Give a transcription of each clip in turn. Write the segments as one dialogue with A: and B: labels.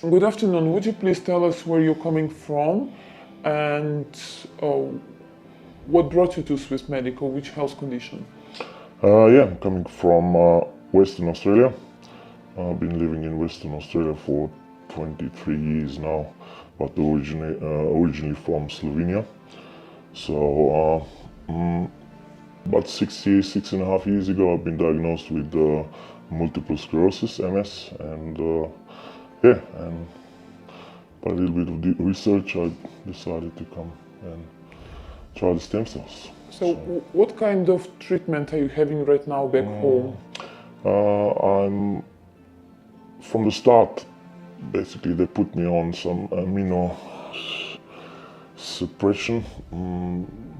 A: Good afternoon. Would you please tell us where you're coming from and what brought you to Swiss Medica, which health condition?
B: Yeah, I'm coming from Western Australia. I've been living in Western Australia for 23 years now, but originally from Slovenia. So about 6.5 years ago, I've been diagnosed with multiple sclerosis, MS, and yeah, and by a little bit of the research, I decided to come and try the stem cells.
A: So what kind of treatment are you having right now back home?
B: I'm from the start. Basically, they put me on some immunosuppression,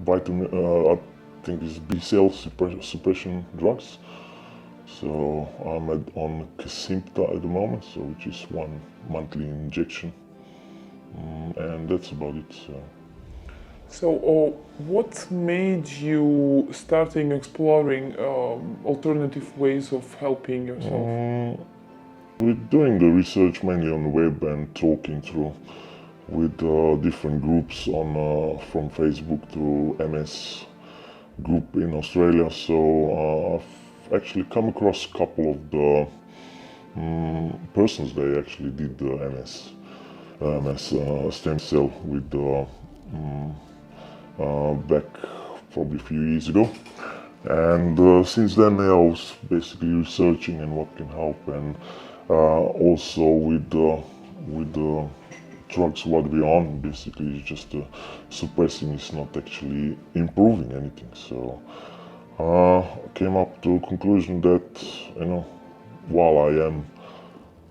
B: vitamin. I think it's B-cell suppression drugs. So I'm on 𝘰𝘯𝘰𝘓 at the moment, so which is 1 monthly injection, and that's about it.
A: So what made you starting exploring alternative ways of helping yourself?
B: We're doing the research mainly on the web and talking through with different groups on from Facebook to MS group in Australia. So I've actually come across a couple of the persons they actually did the MS stem cell with back probably a few years ago, and since then I was basically researching and what can help, and also with the drugs what we're on, basically it's just suppressing, is not actually improving anything. So I came up to a conclusion that, you know, while I am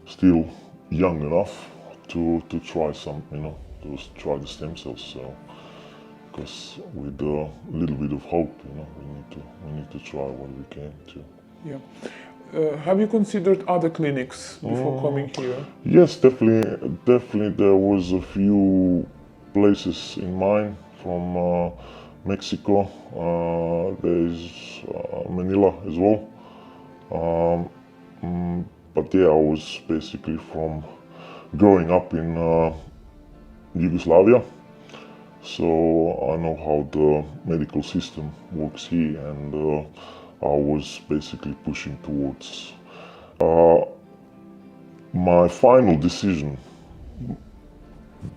B: still young enough to try some, you know, to try the stem cells. So because with a little bit of hope, you know, we need to try what we can too.
A: Yeah. Have you considered other clinics before coming here?
B: Yes, definitely. There was a few places in mind from Mexico. There's Manila as well. But yeah, I was basically from growing up in Yugoslavia. So I know how the medical system works here, and I was basically pushing towards my final decision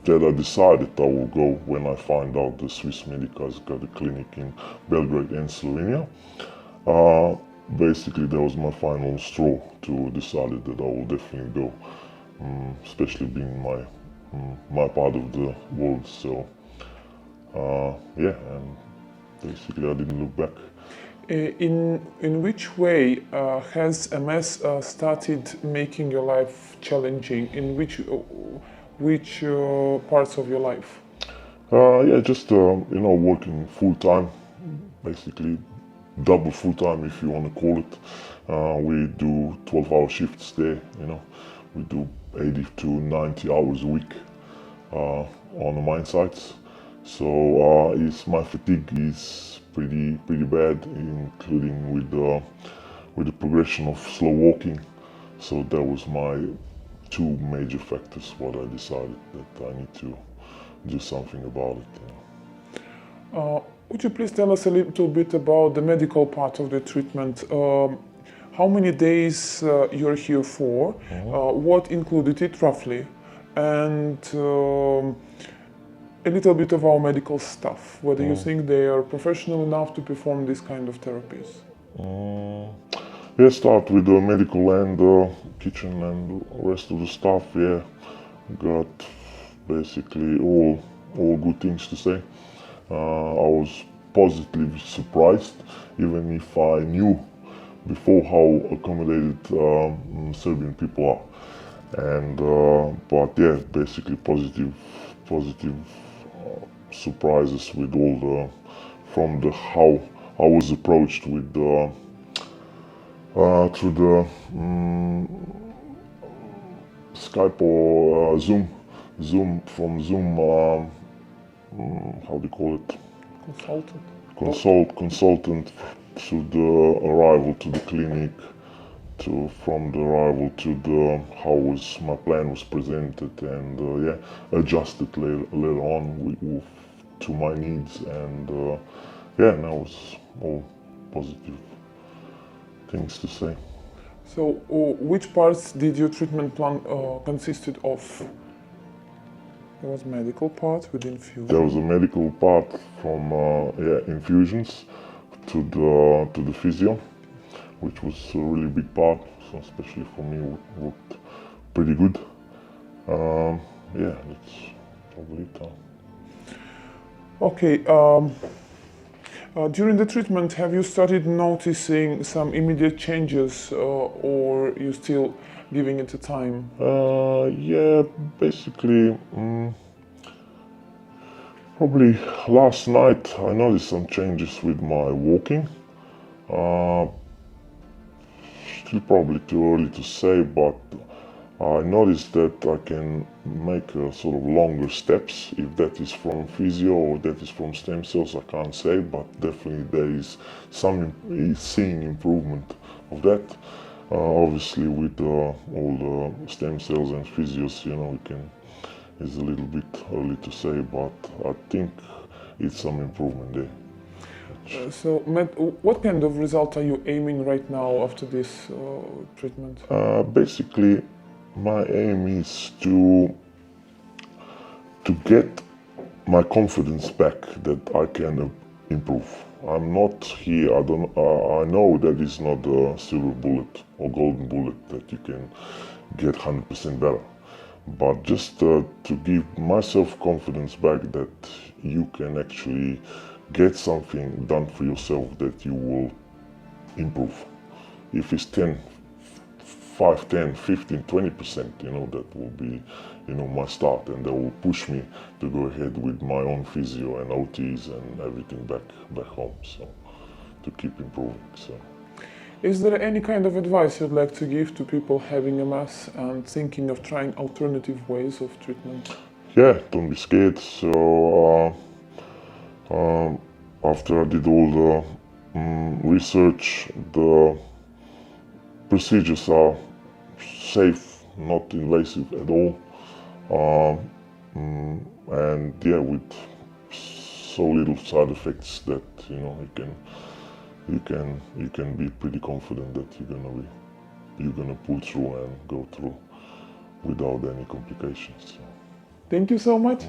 B: that I decided I will go when I find out the Swiss Medica has got a clinic in Belgrade and Slovenia. Basically, that was my final straw to decide that I will definitely go, especially being my part of the world. So. Yeah, and basically I didn't look back.
A: In which way has MS started making your life challenging? In which parts of your life?
B: Yeah, just you know, working full time, basically double full time if you want to call it. We do 12-hour shifts there. You know, we do 80 to 90 hours a week on the mine sites. So my fatigue is pretty bad, including with the progression of slow walking. So that was my 2 major factors what I decided that I need to do something about it. You know.
A: Would you please tell us a little bit about the medical part of the treatment? How many days you're here for? What included it roughly? And a little bit of our medical staff, whether you think they are professional enough to perform this kind of therapies.
B: Yeah, start with the medical and kitchen and the rest of the staff. Yeah, got basically all good things to say. I was positively surprised, even if I knew before how accommodated Serbian people are. And but yeah, basically positive surprises with all the how I was approached with through the Skype or Zoom how do you call it?
A: Consultant.
B: Consultant to the arrival to the clinic, from the arrival to the how was my plan was presented, and yeah, adjusted later on to my needs, and yeah, now it's all positive things to say.
A: So, which parts did your treatment plan consisted of? There was medical part with infusion.
B: There was a medical part from yeah, infusions to the physio, which was a really big part. So especially for me, it worked pretty good. Yeah, that's probably it.
A: Okay. During the treatment, have you started noticing some immediate changes, or you still giving it a time?
B: Yeah, basically, probably last night I noticed some changes with my walking. Still probably too early to say, but I noticed that I can make sort of longer steps. If that is from physio or that is from stem cells, I can't say, but definitely there is some seeing improvement of that. Obviously, with all the stem cells and physios, you know, it's a little bit early to say, but I think it's some improvement there.
A: So, Matt, what kind of result are you aiming right now after this treatment?
B: Basically, my aim is to get my confidence back that I can improve. I'm not here, I know that it's not a silver bullet or golden bullet that you can get 100% better. But just to give myself confidence back that you can actually get something done for yourself that you will improve. If it's 5, 10, 15, 20%, you know, that will be, you know, my start, and that will push me to go ahead with my own physio and OTs and everything back home, so to keep improving. So,
A: is there any kind of advice you'd like to give to people having MS and thinking of trying alternative ways of treatment?
B: Yeah, don't be scared. So after I did all the research, the procedures are safe, not invasive at all, and yeah, with so little side effects that, you know, you can be pretty confident that you're gonna pull through and go through without any complications. So.
A: Thank you so much.